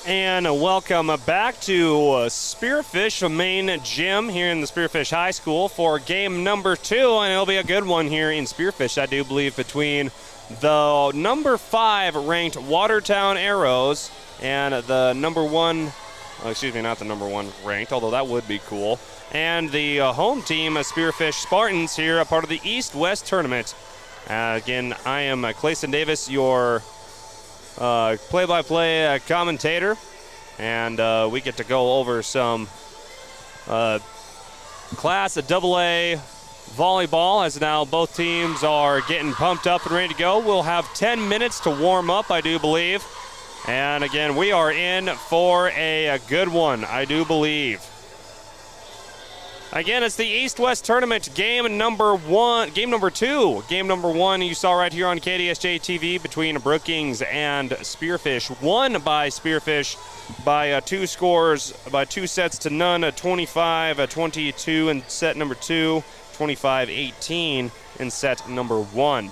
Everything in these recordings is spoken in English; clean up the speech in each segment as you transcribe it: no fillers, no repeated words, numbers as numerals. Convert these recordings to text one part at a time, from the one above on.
And welcome back to Spearfish main gym here in the Spearfish High School for game number 2, and it'll be a good one here in Spearfish, I do believe, between the number 5 ranked Watertown Arrows and the number 1, not the number 1 ranked, although that would be cool, and the home team, Spearfish Spartans, here, a part of the East-West tournament. Again, I am Clayson Davis, your play-by-play commentator, and we get to go over some Class AA volleyball, as now both teams are getting pumped up and ready to go. We'll have 10 minutes to warm up, I do believe, and again, we are in for a good one, I do believe. Again, it's the East-West Tournament, game number 2. Game number 1 you saw right here on KDSJ-TV between Brookings and Spearfish. Won by Spearfish by 2 scores, by 2 sets to none, 25-22 in set number 2, 25-18 in set number 1.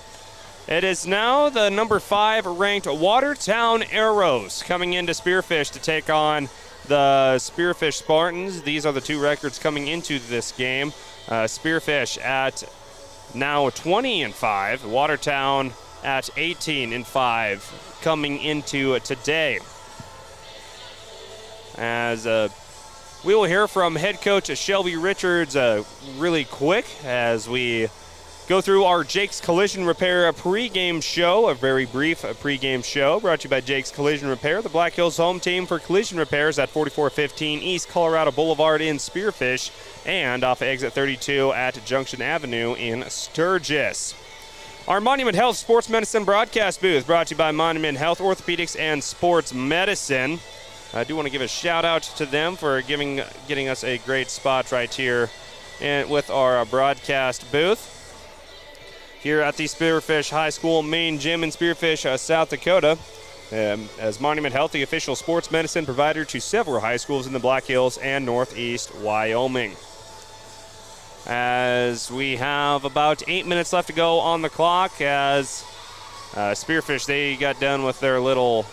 It is now the number 5 ranked Watertown Arrows coming into Spearfish to take on the Spearfish Spartans. These are the 2 records coming into this game. Spearfish at now 20-5, Watertown at 18-5 coming into today. As we will hear from head coach Shelby Richards really quick as we go through our Jake's Collision Repair pregame show, a very brief pregame show brought to you by Jake's Collision Repair, the Black Hills home team for collision repairs at 4415 East Colorado Boulevard in Spearfish and off of exit 32 at Junction Avenue in Sturgis. Our Monument Health Sports Medicine broadcast booth brought to you by Monument Health Orthopedics and Sports Medicine. I do want to give a shout out to them for getting us a great spot right here with our broadcast booth here at the Spearfish High School main gym in Spearfish, South Dakota, as Monument Health, the official sports medicine provider to several high schools in the Black Hills and Northeast Wyoming. As we have about 8 minutes left to go on the clock, as Spearfish, they got done with their little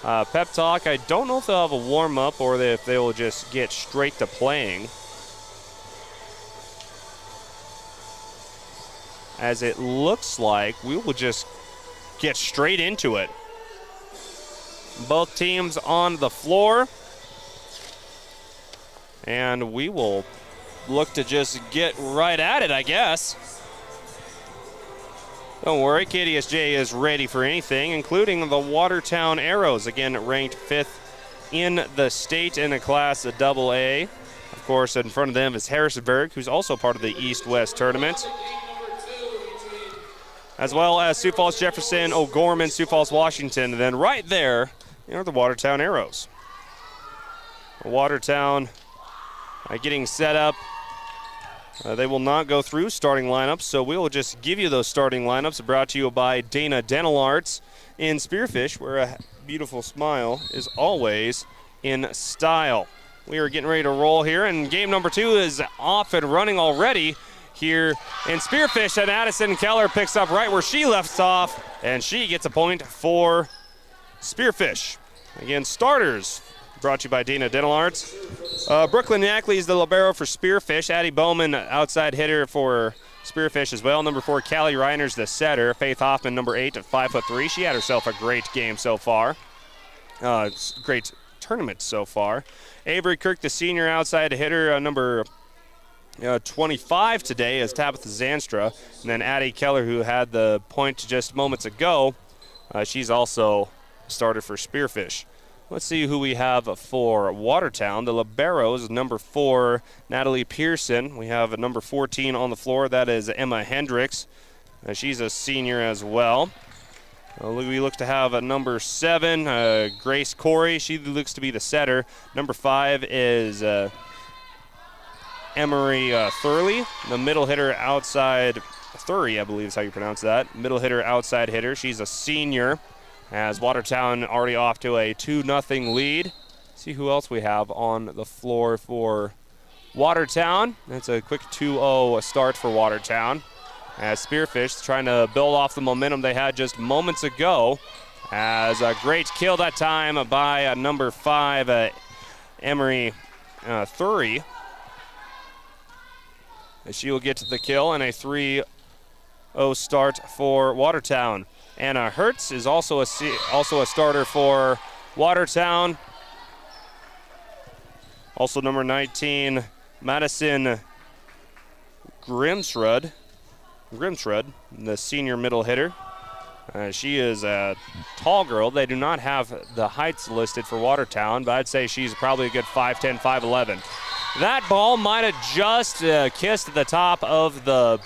pep talk. I don't know if they'll have a warm-up or if they will just get straight to playing, as it looks like we will just get straight into it. Both teams on the floor, and we will look to just get right at it, I guess. Don't worry, KDSJ is ready for anything, including the Watertown Arrows, again ranked 5th in the state in a Class AA. Of course, in front of them is Harrisonburg, who's also part of the East-West tournament, as well as Sioux Falls, Jefferson, O'Gorman, Sioux Falls, Washington, and then right there are the Watertown Arrows. Watertown getting set up. They will not go through starting lineups, so we will just give you those starting lineups, brought to you by Dana Dental Arts in Spearfish, where a beautiful smile is always in style. We are getting ready to roll here, and game number 2 is off and running already here in Spearfish, and Addison Keller picks up right where she left off, and she gets a point for Spearfish. Again, starters brought to you by Dana Dental Arts. Brooklyn Yackley is the libero for Spearfish. Addie Bowman, outside hitter for Spearfish as well. Number 4, Callie Reiner's the setter. Faith Hoffman, number 8 at 5'3". She had herself a great game so far. Great tournament so far. Avery Kirk, the senior outside hitter, number 25 today is Tabitha Zanstra, and then Addie Keller, who had the point just moments ago, she's also started for Spearfish. Let's see who we have for Watertown. The liberos, number 4, Natalie Pearson. We have a number 14 on the floor. That is Emma Hendricks. She's a senior as well. We look to have a number 7, Grace Corey. She looks to be the setter. Number 5 is Emery Thurley, the middle hitter outside, Thury, I believe is how you pronounce that. Middle hitter, outside hitter. She's a senior, as Watertown already off to a 2-0 lead. See who else we have on the floor for Watertown. That's a quick 2-0 start for Watertown, as Spearfish trying to build off the momentum they had just moments ago, As a great kill that time by number 5, Emery Thury. She will get the kill and a 3-0 start for Watertown. Anna Hertz is also a starter for Watertown. Also number 19, Madison Grimsrud, the senior middle hitter. She is a tall girl. They do not have the heights listed for Watertown, but I'd say she's probably a good 5'10", 5'11". That ball might have just kissed the top of the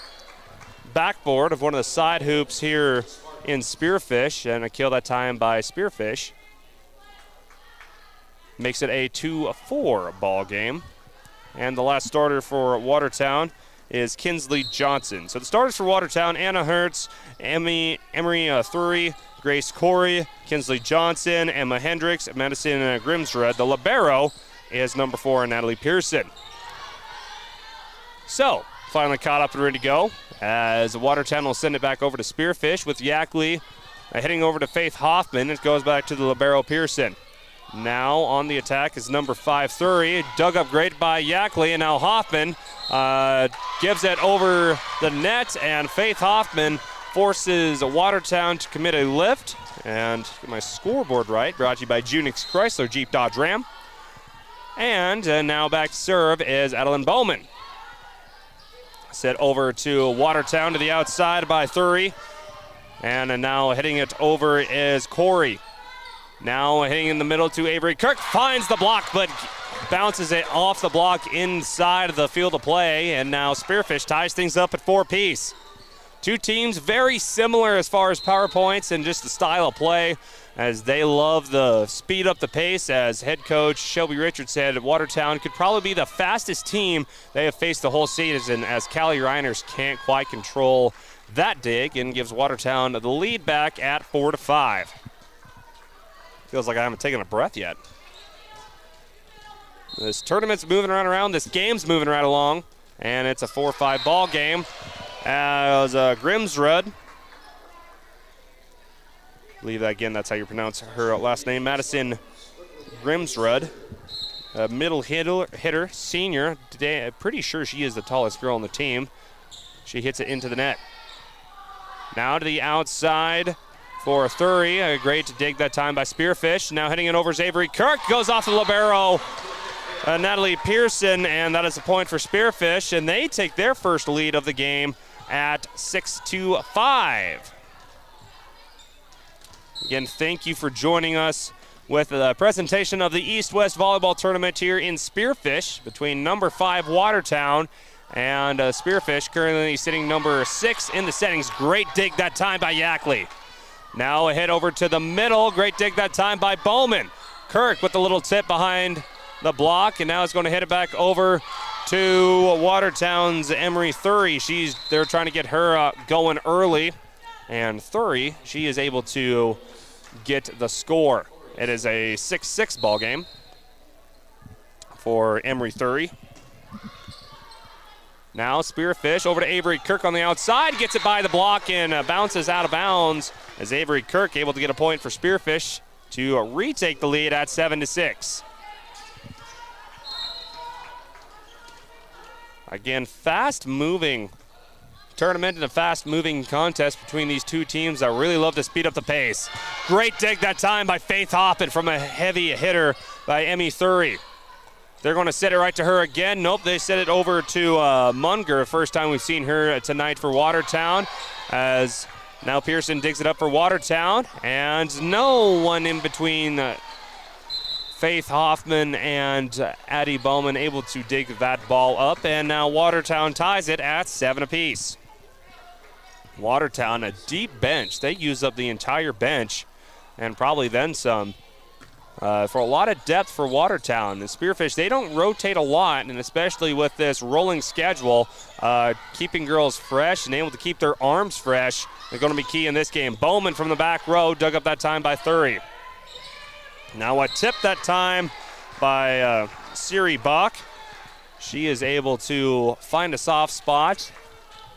backboard of one of the side hoops here in Spearfish, and a kill that time by Spearfish. Makes it a 2-4 ball game. And the last starter for Watertown is Kinsley Johnson. So the starters for Watertown: Anna Hertz, Emery Thury, Grace Corey, Kinsley Johnson, Emma Hendricks, Madison Grimsrud. The libero is number 4, Natalie Pearson. So, finally caught up and ready to go, as Watertown will send it back over to Spearfish with Yackley heading over to Faith Hoffman. It goes back to the libero Pearson. Now on the attack is number 5, Thury. Dug up great by Yackley, and now Hoffman gives it over the net, and Faith Hoffman forces Watertown to commit a lift. And get my scoreboard right, brought to you by Junix Chrysler Jeep Dodge Ram. And now back to serve is Adeline Bowman. Set over to Watertown to the outside by Thury. And now heading it over is Corey. Now hitting in the middle to Avery Kirk. Finds the block, but bounces it off the block inside of the field of play. And now Spearfish ties things up at 4-piece. Two teams very similar as far as power points and just the style of play, as they love the speed up the pace. As head coach Shelby Richards said, Watertown could probably be the fastest team they have faced the whole season, as Callie Reiners can't quite control that dig and gives Watertown the lead back at 4-5. Feels like I haven't taken a breath yet. This tournament's moving right around. This game's moving right along. And it's a 4-5 ball game. As Grimsrud, I believe that again, that's how you pronounce her last name, Madison Grimsrud, a middle hitter, senior. Today, pretty sure she is the tallest girl on the team. She hits it into the net. Now to the outside for Thury. A great dig that time by Spearfish. Now heading it over is Avery Kirk. Goes off the libero, Natalie Pearson, and that is a point for Spearfish, and they take their first lead of the game at 6-5. Again, thank you for joining us with the presentation of the East-West Volleyball Tournament here in Spearfish between number 5 Watertown and Spearfish, currently sitting number 6 in the settings. Great dig that time by Yackley. Now a hit over to the middle. Great dig that time by Bowman. Kirk with the little tip behind the block, and now it's going to hit it back over to Watertown's Emery Thury. They're trying to get her going early, and Thury, she is able to get the score. It is a 6-6 ball game for Emery Thury. Now Spearfish over to Avery Kirk on the outside, gets it by the block and bounces out of bounds, as Avery Kirk able to get a point for Spearfish to retake the lead at 7-6. Again, fast-moving tournament and a fast-moving contest between these two teams that really love to speed up the pace. Great dig that time by Faith Hoffman from a heavy hitter by Emmy Thury. They're going to set it right to her again. Nope, they set it over to Munger. First time we've seen her tonight for Watertown, as now Pearson digs it up for Watertown, and no one in between Faith Hoffman and Addie Bowman able to dig that ball up, and now Watertown ties it at 7 apiece. Watertown, a deep bench. They use up the entire bench and probably then some. For a lot of depth for Watertown. The Spearfish, they don't rotate a lot, and especially with this rolling schedule, keeping girls fresh and able to keep their arms fresh, they're going to be key in this game. Bowman from the back row, dug up that time by Thury. Now a tip that time by Siri Bach. She is able to find a soft spot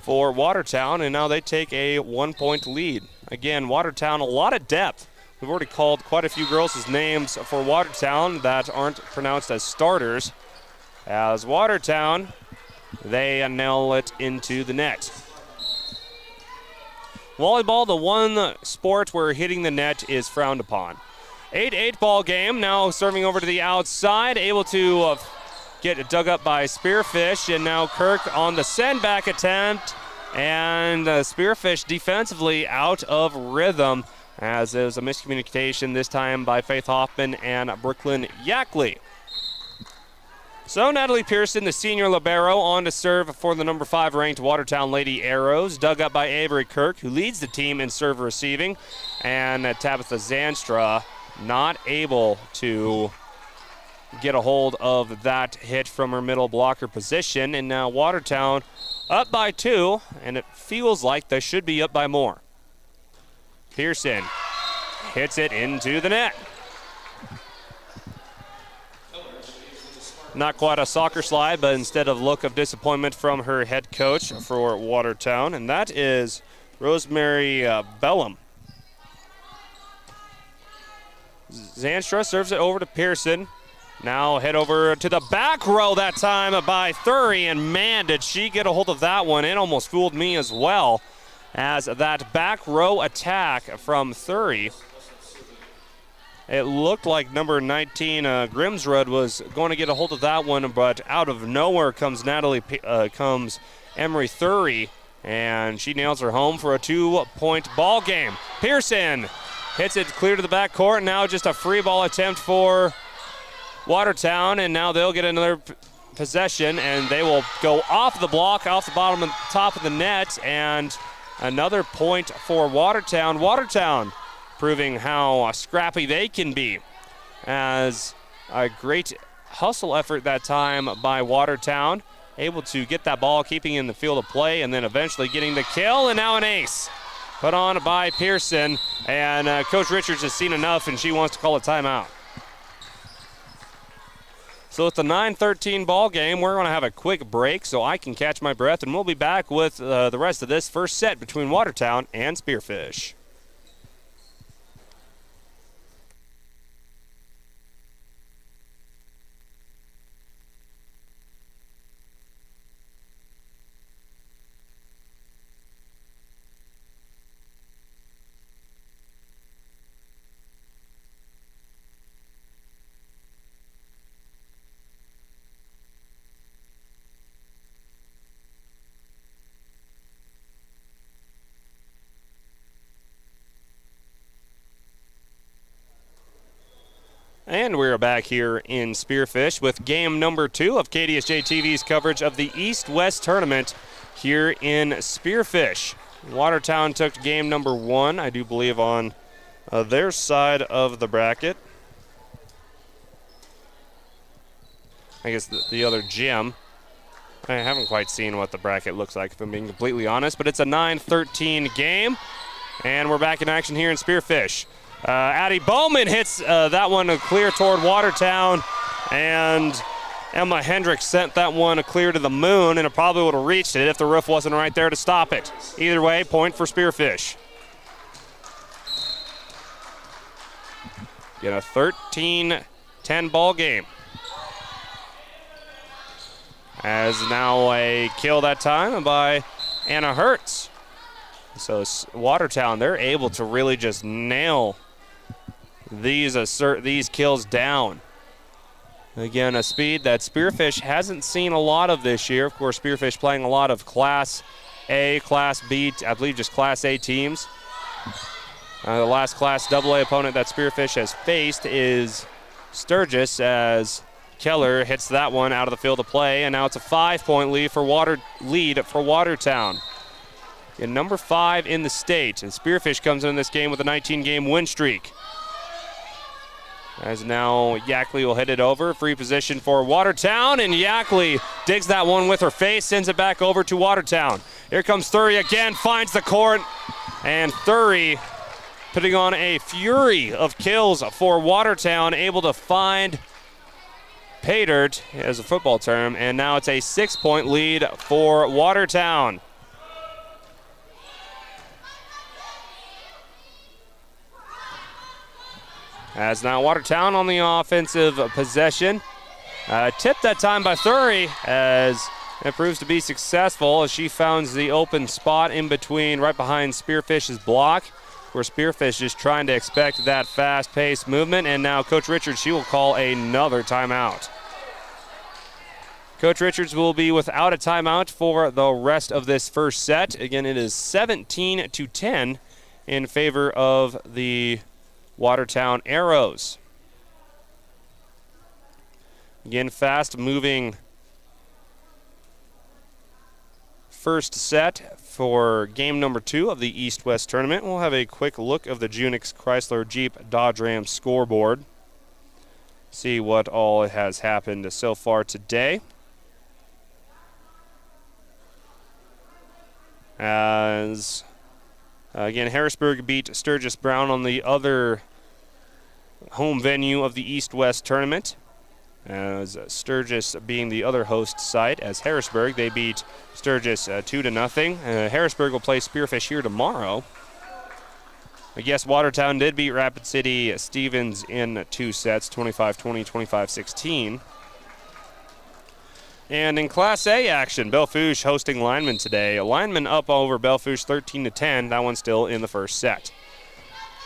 for Watertown, and now they take a 1-point lead. Again, Watertown, a lot of depth We've already called quite a few girls' names for Watertown that aren't pronounced as starters. As Watertown, they nail it into the net. Volleyball, the one sport where hitting the net is frowned upon. 8-8 ball game, now serving over to the outside, able to get dug up by Spearfish, and now Kirk on the send back attempt, and Spearfish defensively out of rhythm as there was a miscommunication this time by Faith Hoffman and Brooklyn Yackley. So Natalie Pearson, the senior libero, on to serve for the number 5 ranked Watertown Lady Arrows, dug up by Avery Kirk, who leads the team in serve receiving, and Tabitha Zanstra not able to get a hold of that hit from her middle blocker position. And now Watertown up by 2, and it feels like they should be up by more. Pearson hits it into the net. Not quite a soccer slide, but instead of look of disappointment from her head coach for Watertown, and that is Rosemary Bellum. Zanstra serves it over to Pearson. Now head over to the back row that time by Thury, and man, did she get a hold of that one. It almost fooled me as well, as that back row attack from Thury. It looked like number 19, Grimsrud, was going to get a hold of that one, but out of nowhere comes comes Emery Thury, and she nails her home for a 2-point ball game. Pearson hits it clear to the back court. Now just a free ball attempt for Watertown, and now they'll get another possession, and they will go off the block, off the bottom and top of the net, and another point for Watertown. Watertown proving how scrappy they can be, as a great hustle effort that time by Watertown, able to get that ball, keeping in the field of play, and then eventually getting the kill, and now an ace put on by Pearson, and Coach Richards has seen enough, and she wants to call a timeout. So it's a 9-13 ball game. We're going to have a quick break so I can catch my breath, and we'll be back with the rest of this first set between Watertown and Spearfish. And we're back here in Spearfish with game number 2 of KDSJ-TV's coverage of the East-West tournament here in Spearfish. Watertown took game number 1, I do believe, on their side of the bracket. I guess the other gym. I haven't quite seen what the bracket looks like, if I'm being completely honest, but it's a 9-13 game, and we're back in action here in Spearfish. Addie Bowman hits that one clear toward Watertown, and Emma Hendricks sent that one clear to the moon, and it probably would have reached it if the roof wasn't right there to stop it. Either way, point for Spearfish. Get a 13-10 ball game. As now a kill that time by Anna Hertz. So Watertown, they're able to really just nail these kills down. Again, a speed that Spearfish hasn't seen a lot of this year. Of course, Spearfish playing a lot of Class A, Class B, I believe just Class A teams. The last Class AA opponent that Spearfish has faced is Sturgis, as Keller hits that one out of the field of play, and now it's a 5-point lead for Watertown. And number 5 in the state, and Spearfish comes in this game with a 19-game win streak. As now Yackley will hit it over, free position for Watertown, and Yackley digs that one with her face, sends it back over to Watertown. Here comes Thury again, finds the court, and Thury putting on a fury of kills for Watertown, able to find pay dirt as a football term, and now it's a 6-point lead for Watertown. As now Watertown on the offensive possession. Tipped that time by Thury as it proves to be successful as she finds the open spot in between right behind Spearfish's block, where Spearfish is trying to expect that fast-paced movement. And now Coach Richards, she will call another timeout. Coach Richards will be without a timeout for the rest of this first set. Again, it is 17-10 in favor of the Watertown Arrows. Again, fast-moving first set for game number 2 of the East-West tournament. We'll have a quick look of the Junix Chrysler Jeep Dodge Ram scoreboard. See what all has happened so far today. As, again, Harrisburg beat Sturgis Brown on the other home venue of the East-West tournament. As Sturgis being the other host site, as Harrisburg, they beat Sturgis 2-0. Harrisburg will play Spearfish here tomorrow. I guess Watertown did beat Rapid City Stevens in 2 sets, 25-20, 25-16. And in Class A action, Bellefouche hosting Lineman today. Lineman up over Bellefouche 13-10. That one's still in the first set.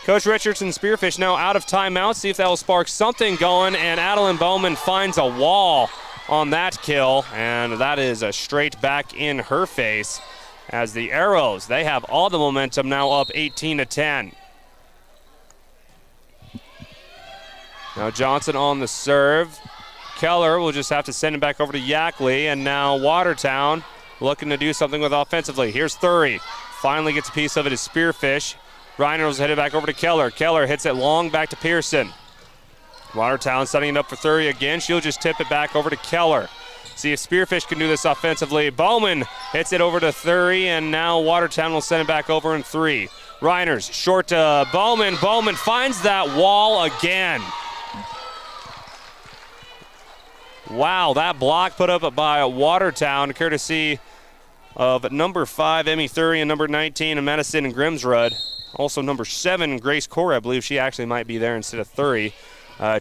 Coach Richards and Spearfish now out of timeout. See if that will spark something going. And Adeline Bowman finds a wall on that kill. And that is a straight back in her face. As the Arrows, they have all the momentum now up 18-10. Now Johnson on the serve. Keller will just have to send it back over to Yackley. And now Watertown looking to do something with offensively. Here's Thury. Finally gets a piece of it as Spearfish. Reiner's headed back over to Keller. Keller hits it long back to Pearson. Watertown setting it up for Thury again. She'll just tip it back over to Keller. See if Spearfish can do this offensively. Bowman hits it over to Thury, and now Watertown will send it back over in 3. Reiner's short to Bowman. Bowman finds that wall again. Wow, that block put up by Watertown, courtesy of number 5, Emmy Thury, and number 19, Madison and Grimsrud. Also number 7, Grace Corey, I believe she actually might be there instead of Thury.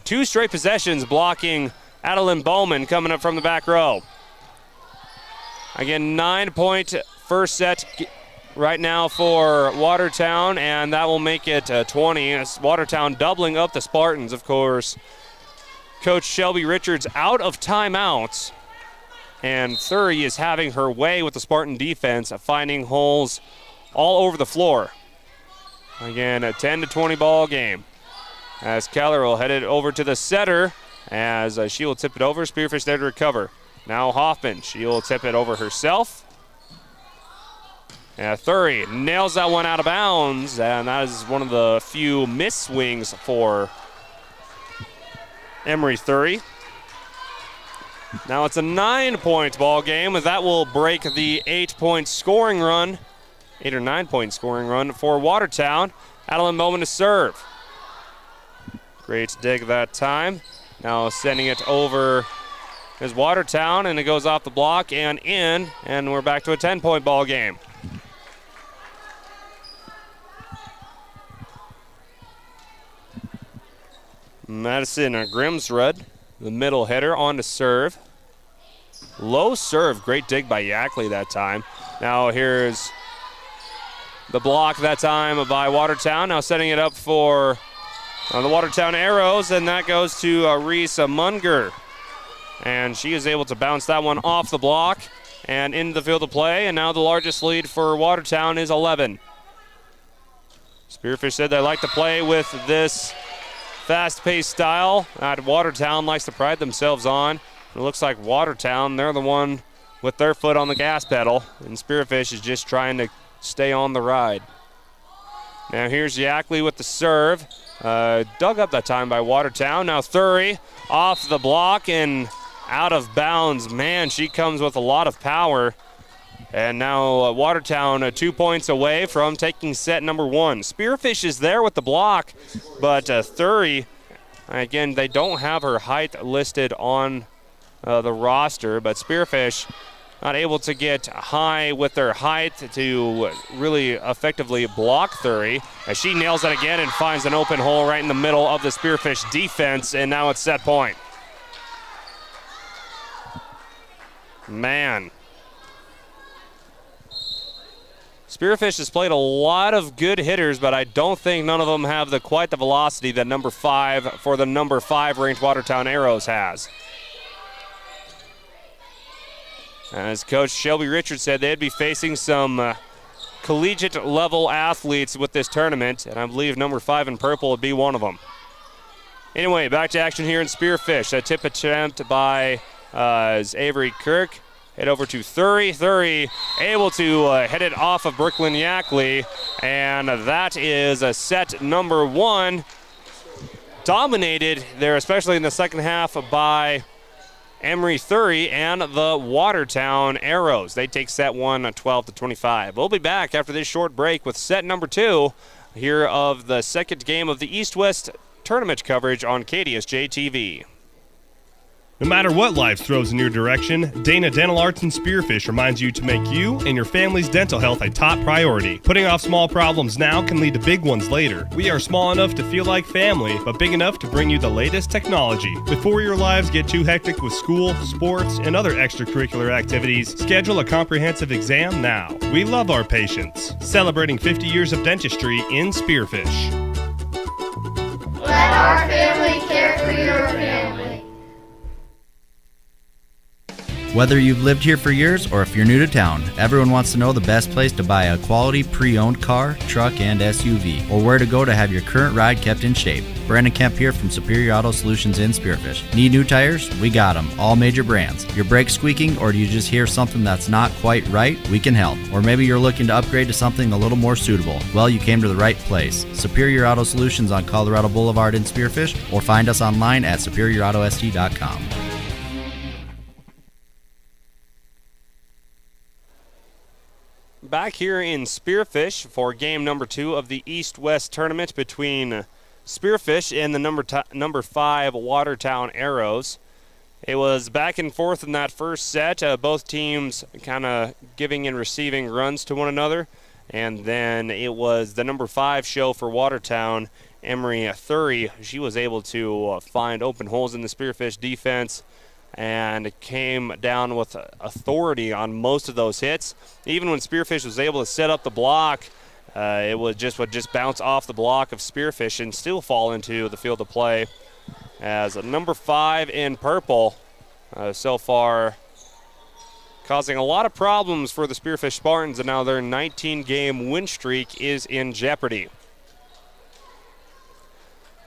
2 straight possessions blocking Adeline Bowman coming up from the back row. Again, 9-point first set right now for Watertown, and that will make it 20. It's Watertown doubling up the Spartans, of course. Coach Shelby Richards out of timeouts, and Thury is having her way with the Spartan defense, finding holes all over the floor. Again, a 10-20 ball game. As Keller will head it over to the setter, as she will tip it over. Spearfish there to recover. Now Hoffman, she will tip it over herself. And Thury nails that one out of bounds, and that is one of the few miss swings for Emery Thury. Now it's a 9-point ball game, and that will break the 8-point scoring run. 8 or 9-point scoring run for Watertown. Adeline Bowman to serve. Great dig that time. Now sending it over is Watertown, and it goes off the block and in, and we're back to a 10-point ball game. Madison Grimsrud, the middle hitter, on to serve. Low serve, great dig by Yackley that time. Now here's the block that time by Watertown. Now setting it up for the Watertown Arrows, and that goes to Reese Munger. And she is able to bounce that one off the block and into the field of play, and now the largest lead for Watertown is 11. Spearfish said they like to play with this fast-paced style that Watertown likes to pride themselves on. It looks like Watertown, they're the one with their foot on the gas pedal, and Spearfish is just trying to stay on the ride. Now here's Yackley with the serve. Dug up that time by Watertown. Now Thury off the block and out of bounds. Man, she comes with a lot of power. And now Watertown 2 points away from taking set number 1. Spearfish is there with the block, but Thury, again, they don't have her height listed on the roster, but Spearfish not able to get high with their height to really effectively block Thury, as she nails it again and finds an open hole right in the middle of the Spearfish defense, and now it's set point. Man. Spearfish has played a lot of good hitters, but I don't think none of them have quite the velocity that number 5 for the number 5 ranked Watertown Arrows has. As Coach Shelby Richards said, they'd be facing some collegiate level athletes with this tournament, and I believe number 5 in purple would be one of them. Anyway, back to action here in Spearfish. A tip attempt by Avery Kirk. Head over to Thury. Thury able to hit it off of Brooklyn Yackley, and that is a set number 1. Dominated there, especially in the second half, by Emory Thury and the Watertown Arrows. They take set 1 12-25. We'll be back after this short break with set number 2 here of the second game of the East-West tournament coverage on KDSJ-TV. No matter what life throws in your direction, Dana Dental Arts and Spearfish reminds you to make you and your family's dental health a top priority. Putting off small problems now can lead to big ones later. We are small enough to feel like family, but big enough to bring you the latest technology. Before your lives get too hectic with school, sports, and other extracurricular activities, schedule a comprehensive exam now. We love our patients. Celebrating 50 years of dentistry in Spearfish. Let our family care for your family. Whether you've lived here for years or if you're new to town, everyone wants to know the best place to buy a quality pre-owned car, truck, and SUV, or where to go to have your current ride kept in shape. Brandon Kemp here from Superior Auto Solutions in Spearfish. Need new tires? We got them, all major brands. Your brakes squeaking, or do you just hear something that's not quite right? We can help. Or maybe you're looking to upgrade to something a little more suitable. Well, you came to the right place. Superior Auto Solutions on Colorado Boulevard in Spearfish, or find us online at superiorautost.com. Back here in Spearfish for game number 2 of the East-West tournament between Spearfish and the number 5 Watertown Arrows. It was back and forth in that first set, both teams kind of giving and receiving runs to one another, and then it was the number 5 show for Watertown, Emory Thury. She was able to find open holes in the Spearfish defense and came down with authority on most of those hits. Even when Spearfish was able to set up the block, it would just bounce off the block of Spearfish and still fall into the field of play, as number 5 in purple so far causing a lot of problems for the Spearfish Spartans, and now their 19-game win streak is in jeopardy.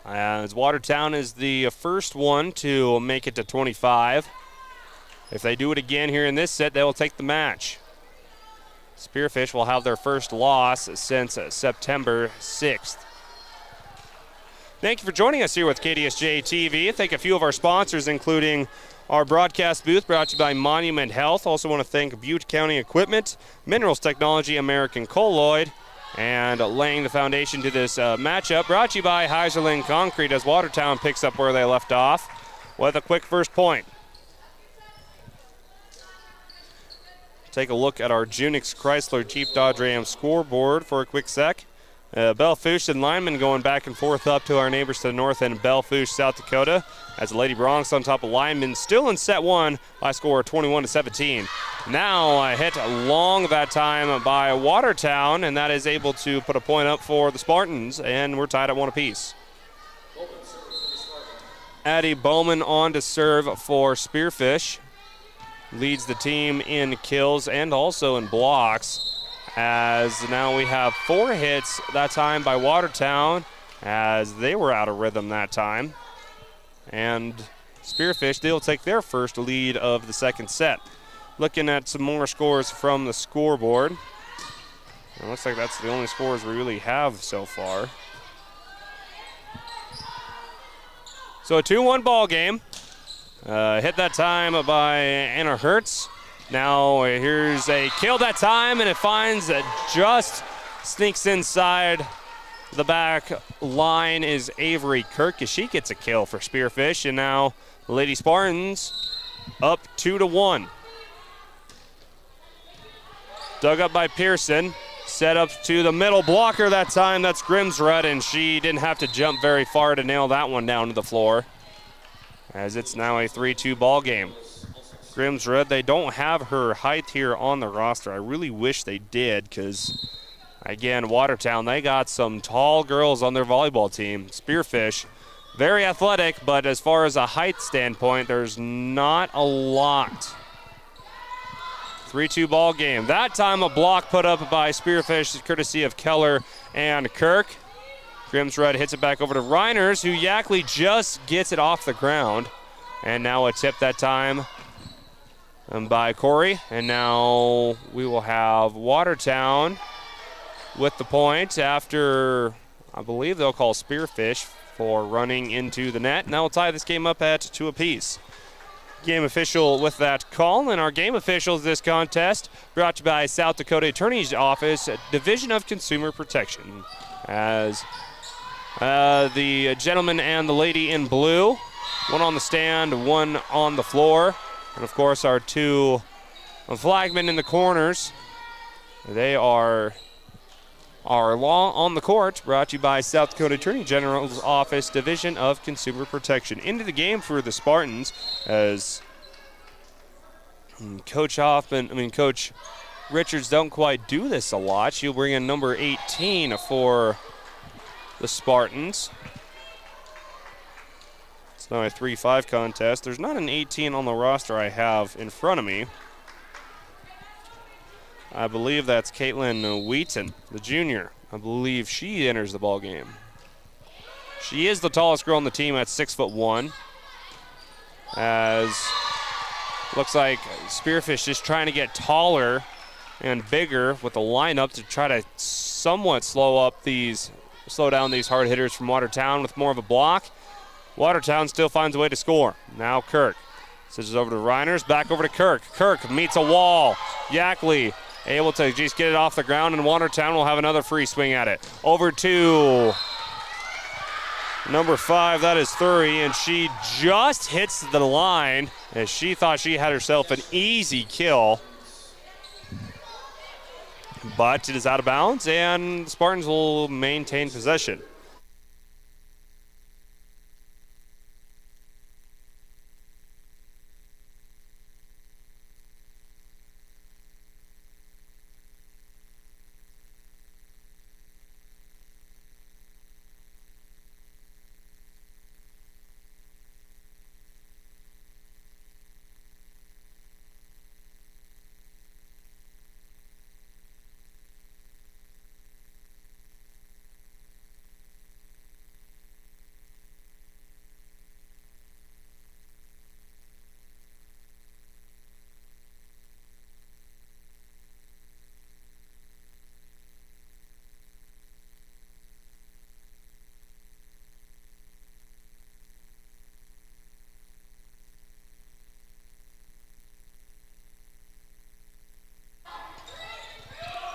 As Watertown is the first one to make it to 25. If they do it again here in this set, they will take the match. Spearfish will have their first loss since September 6th. Thank you for joining us here with KDSJ-TV. Thank a few of our sponsors, including our broadcast booth brought to you by Monument Health. Also want to thank Butte County Equipment, Minerals Technology, American Colloid, and laying the foundation to this matchup brought to you by Heiserling Concrete, as Watertown picks up where they left off with a quick first point. Take a look at our Junix Chrysler Jeep Dodge Ram scoreboard for a quick sec. Belfouche and Lineman going back and forth up to our neighbors to the north end, Belfouche, South Dakota, as the Lady Bronx on top of Lineman, still in set 1 by score 21-17. Now a hit long that time by Watertown, and that is able to put a point up for the Spartans, and we're tied at 1 apiece. Addie Bowman on to serve for Spearfish. Leads the team in kills and also in blocks, as now we have 4 hits that time by Watertown, as they were out of rhythm that time. And Spearfish, they'll take their first lead of the second set. Looking at some more scores from the scoreboard. It looks like that's the only scores we really have so far. So a 2-1 ball game. Hit that time by Anna Hertz. Now here's a kill that time, and it finds just sneaks inside the back line is Avery Kirk, as she gets a kill for Spearfish, and now the Lady Spartans up 2-1. Dug up by Pearson. Set up to the middle blocker that time. That's Grimsrud, and she didn't have to jump very far to nail that one down to the floor, as it's now a 3-2 ball game. Grimsrud, they don't have her height here on the roster. I really wish they did, because, again, Watertown, they got some tall girls on their volleyball team. Spearfish, very athletic, but as far as a height standpoint, there's not a lot. 3-2 ball game. That time a block put up by Spearfish, courtesy of Keller and Kirk. Grimsrud hits it back over to Reiners, who Yackley just gets it off the ground. And now a tip that time by Corey. And now we will have Watertown with the point after, I believe they'll call Spearfish for running into the net. And that will tie this game up at 2 apiece. Game official with that call, and our game officials this contest brought to you by South Dakota Attorney's Office, Division of Consumer Protection, as the gentleman and the lady in blue, one on the stand, one on the floor, and of course our 2 flagmen in the corners. They are our law on the court, brought to you by South Dakota Attorney General's Office, Division of Consumer Protection. Into the game for the Spartans, as Coach Richards don't quite do this a lot. She'll bring in number 18 for the Spartans. It's now a 3-5 contest. There's not an 18 on the roster I have in front of me. I believe that's Caitlin Wheaton, the junior. I believe she enters the ball game. She is the tallest girl on the team at 6'1". As looks like Spearfish just trying to get taller and bigger with the lineup to try to somewhat slow down these hard hitters from Watertown with more of a block. Watertown still finds a way to score. Now Kirk switches over to Reiners, back over to Kirk. Kirk meets a wall. Yackley able to just get it off the ground, and Watertown will have another free swing at it. Over to number 5, that is Thury, and she just hits the line as she thought she had herself an easy kill. But it is out of bounds, and the Spartans will maintain possession.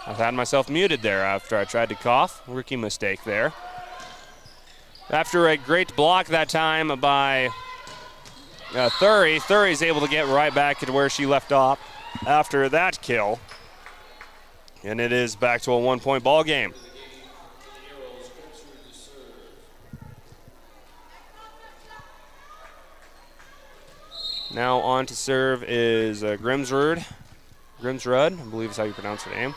I've had myself muted there after I tried to cough. Rookie mistake there. After a great block that time by Thury, Thury's able to get right back to where she left off after that kill. And it is back to a 1-point ball game. Now on to serve is Grimsrud. Grimsrud, I believe is how you pronounce her name.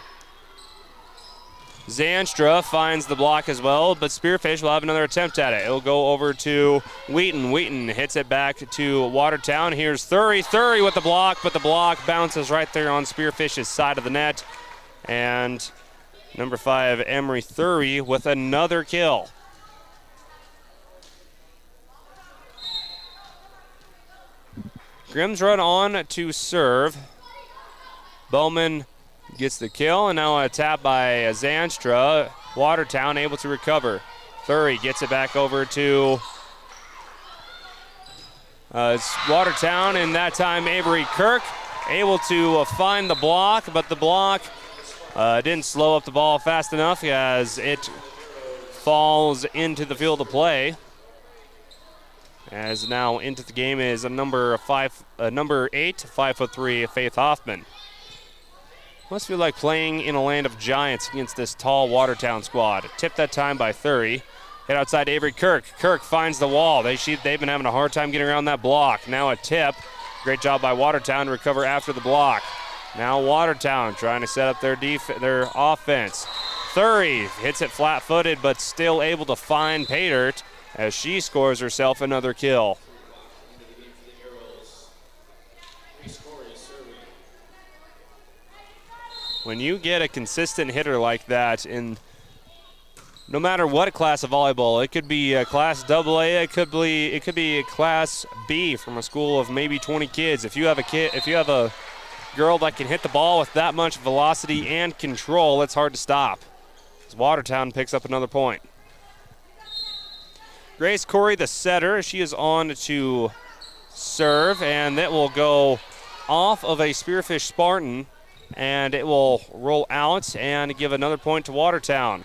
Zanstra finds the block as well, but Spearfish will have another attempt at it. It'll go over to Wheaton. Wheaton hits it back to Watertown. Here's Thury. Thury with the block, but the block bounces right there on Spearfish's side of the net. And number 5, Emery Thury with another kill. Grimsrud on to serve. Bowman gets the kill, and now a tap by Zanstra. Watertown able to recover. Thury gets it back over to Watertown, and that time Avery Kirk able to find the block, but the block didn't slow up the ball fast enough as it falls into the field of play. As now into the game is number 8, 5'3", Faith Hoffman. Must feel like playing in a land of giants against this tall Watertown squad. Tipped that time by 30. Hit outside Avery Kirk. Kirk finds the wall. They've been having a hard time getting around that block. Now a tip. Great job by Watertown to recover after the block. Now Watertown trying to set up their offense. 30 hits it flat-footed, but still able to find Paydirt as she scores herself another kill. When you get a consistent hitter like that in no matter what class of volleyball, it could be a class AA, it could be a class B from a school of maybe 20 kids. If you have a girl that can hit the ball with that much velocity and control, it's hard to stop. As Watertown picks up another point. Grace Corey, the setter, she is on to serve, and that will go off of a Spearfish Spartan, and it will roll out and give another point to Watertown.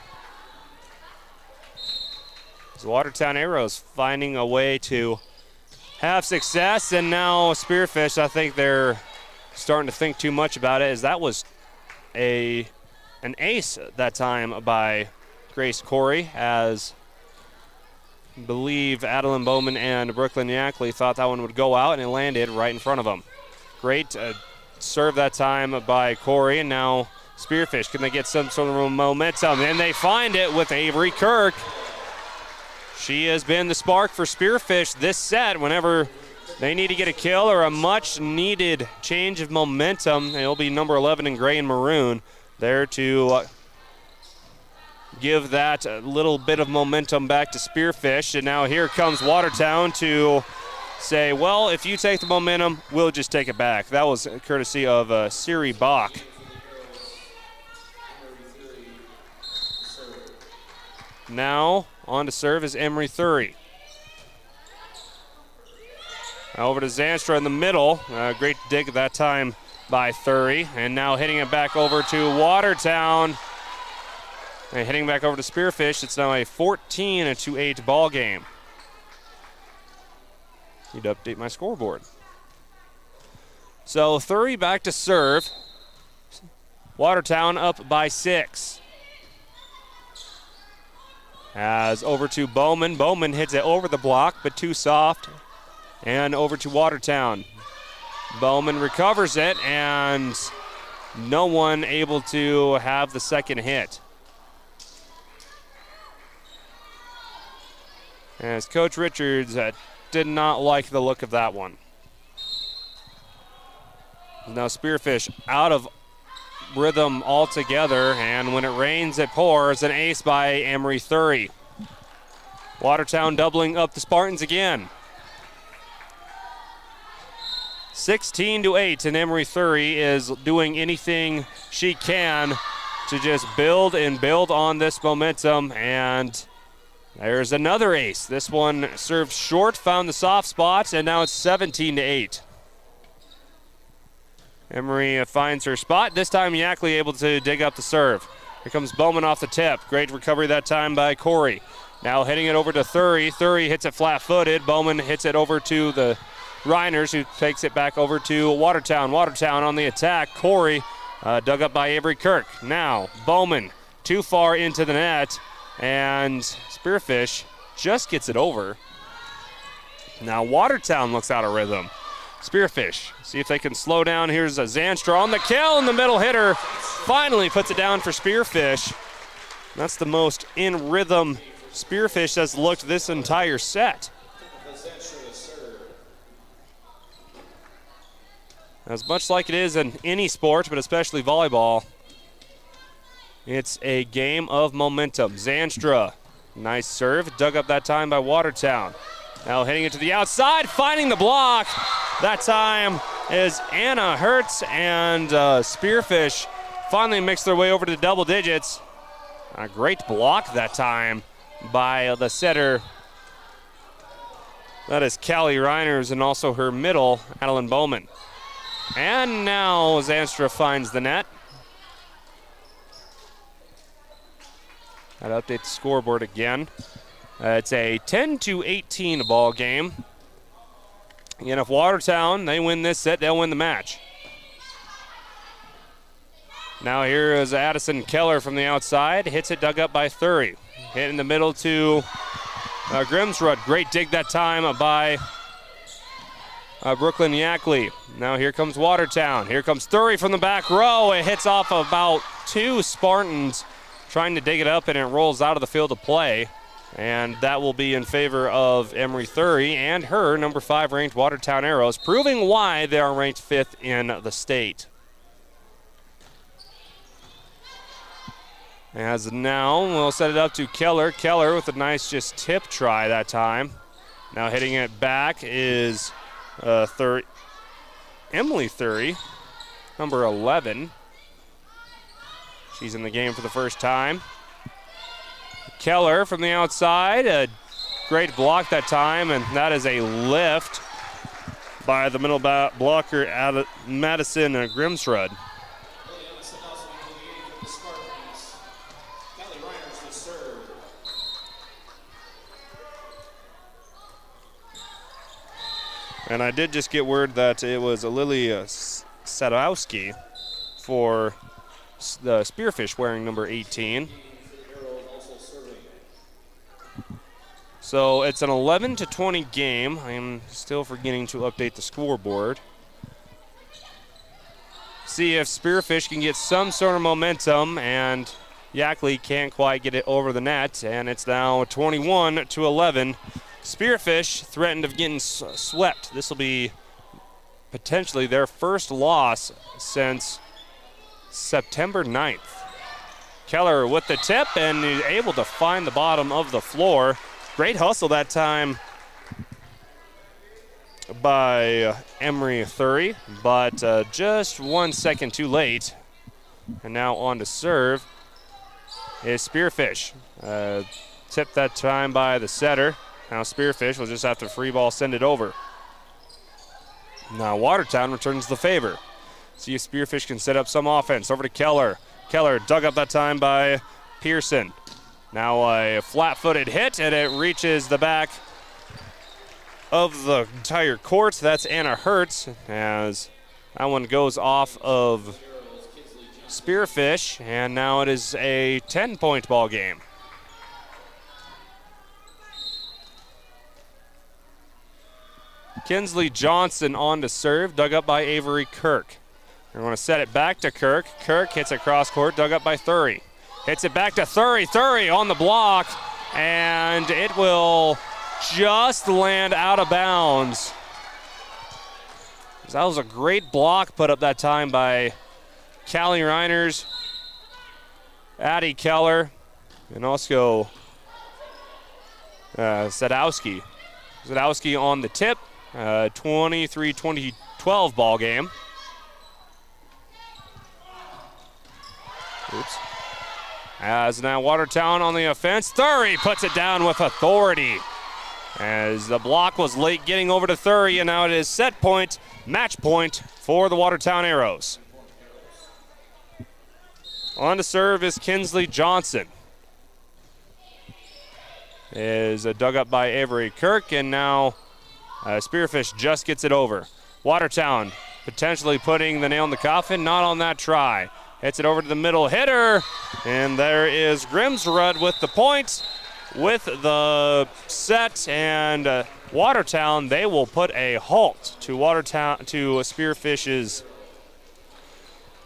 The Watertown Arrows finding a way to have success, and now Spearfish, I think they're starting to think too much about it, as that was an ace that time by Grace Corey, as I believe Adeline Bowman and Brooklyn Yackley thought that one would go out, and it landed right in front of them. Great serve that time by Corey, and now Spearfish, can they get some sort of momentum? And they find it with Avery Kirk. She has been the spark for Spearfish this set. Whenever they need to get a kill or a much-needed change of momentum, and it'll be number 11 in gray and maroon there to give that little bit of momentum back to Spearfish. And now here comes Watertown to say, well, if you take the momentum, we'll just take it back. That was courtesy of Siri Bach. Now on to serve is Emery Thury. Now over to Zanstra in the middle. Great dig that time by Thury. And now hitting it back over to Watertown. And hitting back over to Spearfish. It's now a 14-8 ball game. Need to update my scoreboard. So Thury back to serve. Watertown up by 6. As over to Bowman. Bowman hits it over the block, but too soft. And over to Watertown. Bowman recovers it, and no one able to have the second hit. As Coach Richards did not like the look of that one. Now Spearfish out of rhythm altogether, and when it rains, it pours. An ace by Emery Thury. Watertown doubling up the Spartans again. 16-8, and Emery Thury is doing anything she can to just build and build on this momentum, and there's another ace. This one served short, found the soft spot, and now it's 17-8. Emery finds her spot. This time Yackley able to dig up the serve. Here comes Bowman off the tip. Great recovery that time by Corey. Now hitting it over to Thury. Thury hits it flat-footed. Bowman hits it over to the Reiners, who takes it back over to Watertown. Watertown on the attack. Corey dug up by Avery Kirk. Now Bowman too far into the net, and Spearfish just gets it over. Now Watertown looks out of rhythm. Spearfish, see if they can slow down. Here's a Zanstra on the kill, and the middle hitter finally puts it down for Spearfish. That's the most in rhythm Spearfish has looked this entire set. As much like it is in any sport, but especially volleyball, it's a game of momentum. Zanstra, nice serve, dug up that time by Watertown. Now hitting it to the outside, finding the block. That time is Anna Hertz, and Spearfish finally makes their way over to double digits. A great block that time by the setter. That is Callie Reiners, and also her middle, Adeline Bowman. And now Zanstra finds the net. I'll update the scoreboard again. It's a 10-18 ball game. And if Watertown, they win this set, they'll win the match. Now here is Addison Keller from the outside. Hits it, dug up by Thury. Hit in the middle to Grimsrud. Great dig that time by Brooklyn Yackley. Now here comes Watertown. Here comes Thury from the back row. It hits off about 2 Spartans trying to dig it up, and it rolls out of the field of play. And that will be in favor of Emery Thury and her number 5 ranked Watertown Arrows, proving why they are ranked 5th in the state. As now we'll set it up to Keller. Keller with a nice just tip try that time. Now hitting it back is Emily Thury, number 11. She's in the game for the first time. Keller from the outside, a great block that time, and that is a lift by the middle blocker, Madison Grimsrud. And I did just get word that it was Lily Sadowski for the Spearfish wearing number 18. So it's an 11-20 game. I am still forgetting to update the scoreboard. See if Spearfish can get some sort of momentum, and Yackley can't quite get it over the net, and it's now 21-11. Spearfish threatened of getting swept. This will be potentially their first loss since September 9th. Keller with the tip and able to find the bottom of the floor. Great hustle that time by Emery Thury, but just 1 second too late. And now on to serve is Spearfish. Tipped that time by the setter. Now Spearfish will just have to free ball send it over. Now Watertown returns the favor. See if Spearfish can set up some offense. Over to Keller. Keller dug up that time by Pearson. Now a flat-footed hit, and it reaches the back of the entire court. That's Anna Hertz, as that one goes off of Spearfish, and now it is a 10-point ball game. Kinsley Johnson on to serve, dug up by Avery Kirk. We're going to set it back to Kirk. Kirk hits it cross court, dug up by Thury. Hits it back to Thury. Thury on the block, and it will just land out of bounds. That was a great block put up that time by Callie Reiners, Addie Keller, and also Sadowski. Sadowski on the tip. 23-20-12 ball game. Oops. As now Watertown on the offense. Thury puts it down with authority. As the block was late getting over to Thury, and now it is set point, match point for the Watertown Arrows. On to serve is Kinsley Johnson. Is dug up by Avery Kirk, and now Spearfish just gets it over. Watertown potentially putting the nail in the coffin, not on that try. Hits it over to the middle hitter, and there is Grimsrud with the point, with the set, and Watertown, they will put a halt to Spearfish's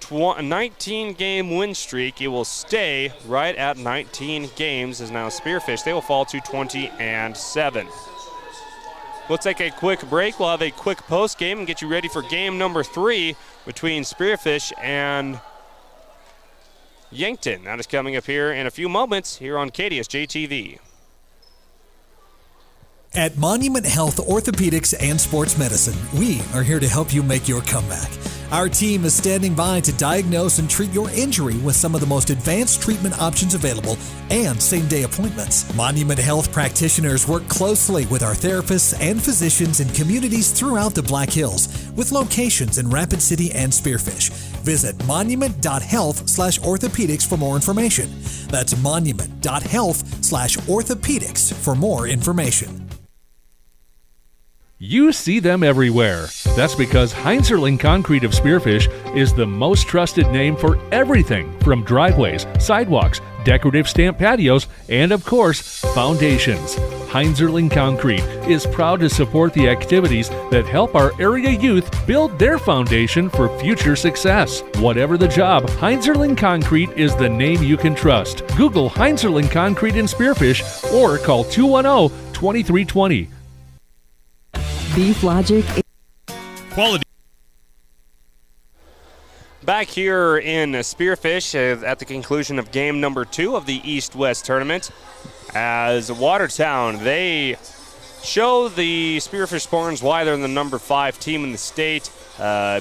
19-game win streak. It will stay right at 19 games, as now Spearfish, they will fall to 20-7. We'll take a quick break. We'll have a quick post game and get you ready for game number 3 between Spearfish and Yankton. That is coming up here in a few moments here on KDSJ-TV. At Monument Health Orthopedics and Sports Medicine, we are here to help you make your comeback. Our team is standing by to diagnose and treat your injury with some of the most advanced treatment options available and same-day appointments. Monument Health practitioners work closely with our therapists and physicians in communities throughout the Black Hills, with locations in Rapid City and Spearfish. Visit monument.health/orthopedics for more information. That's monument.health/orthopedics for more information. You see them everywhere. That's because Heinzerling Concrete of Spearfish is the most trusted name for everything from driveways, sidewalks, decorative stamp patios, and of course, foundations. Heinzerling Concrete is proud to support the activities that help our area youth build their foundation for future success. Whatever the job, Heinzerling Concrete is the name you can trust. Google Heinzerling Concrete in Spearfish or call 210-2320. Beef Logic. Quality. Back here in Spearfish at the conclusion of game number 2 of the East-West tournament, as Watertown, they show the Spearfish Spartans why they're the number 5 team in the state,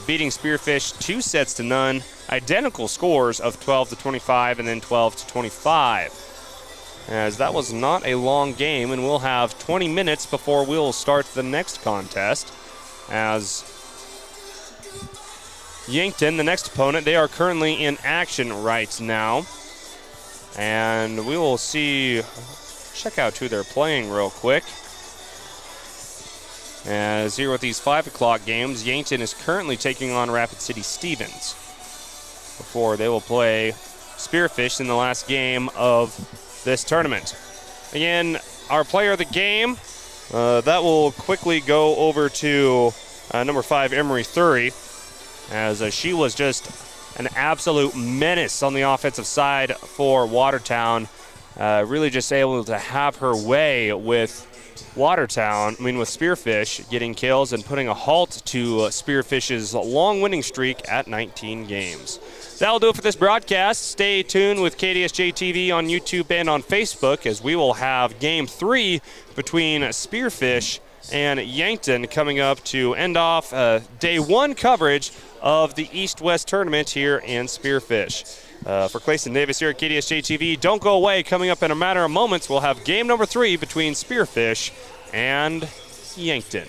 beating Spearfish 2-0. Identical scores of 12-25 and then 12-25. As that was not a long game, and we'll have 20 minutes before we'll start the next contest. As Yankton, the next opponent, they are currently in action right now. And we will check out who they're playing real quick. As here with these 5 o'clock games, Yankton is currently taking on Rapid City Stevens before they will play Spearfish in the last game of this tournament. Again, our player of the game, that will quickly go over to number 5, Emery Thury, as she was just an absolute menace on the offensive side for Watertown. Really just able to have her way with with Spearfish, getting kills and putting a halt to Spearfish's long winning streak at 19 games. That'll do it for this broadcast. Stay tuned with KDSJ-TV on YouTube and on Facebook, as we will have Game 3 between Spearfish and Yankton coming up to end off Day 1 coverage of the East-West tournament here in Spearfish. For Clayson Davis here at KDSJ-TV, don't go away. Coming up in a matter of moments, we'll have game number 3 between Spearfish and Yankton.